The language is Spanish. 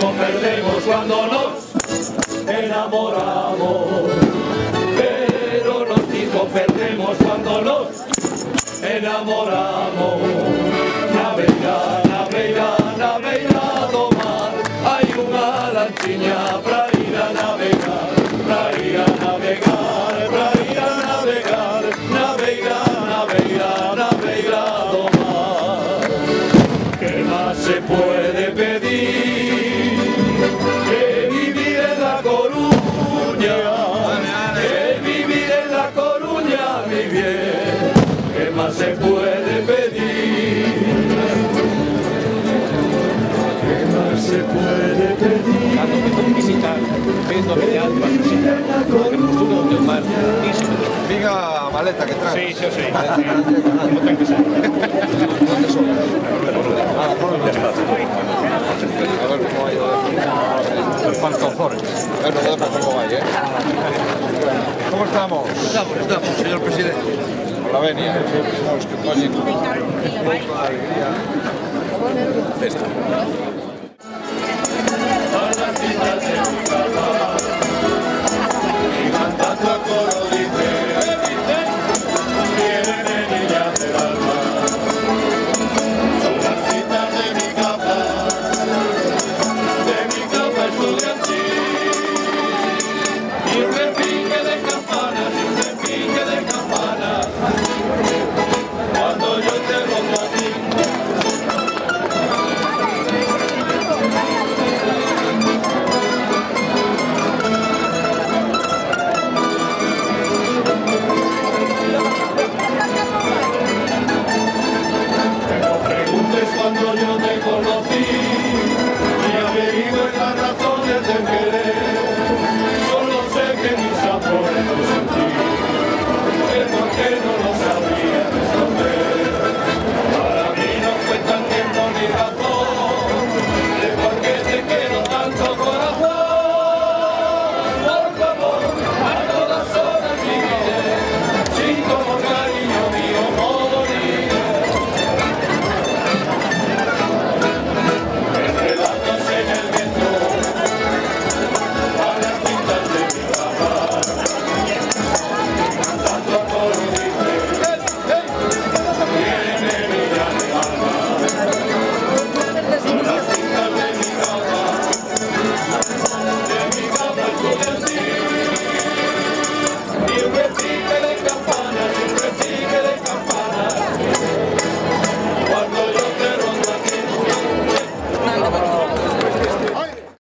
discos perdemos cuando nos enamoramos. Pero los discos perdemos cuando nos enamoramos. Navegar, navegar, navegado mar, hay una lanchiña para ir a navegar, para ir a navegar, para ir a navegar, navegar, navegar, navegado mar. ¿Qué más se puede pedir que vivir en La Coruña? Que vivir en La Coruña, mi bien. ¿Qué más se puede pedir? ¿Qué más se puede pedir? Tanto que con visitar, vendo medial, visitar, porque el futuro del mar, Diga maleta que trae. sí, como ten que ser. A ver cómo ha ido. Pantofores. Bueno, ya veremos cómo va, ¿eh? ¿Cómo estamos? Estamos, señor presidente. Con la venia. Sabes que coño. Alegría. Festa. Cantando a coro dice, viene niña del alma, son las citas de mi capa estudiantil, y un repique de campanas, y un repique de campanas, cuando yo te rozo a ti. Cuando yo te conocí,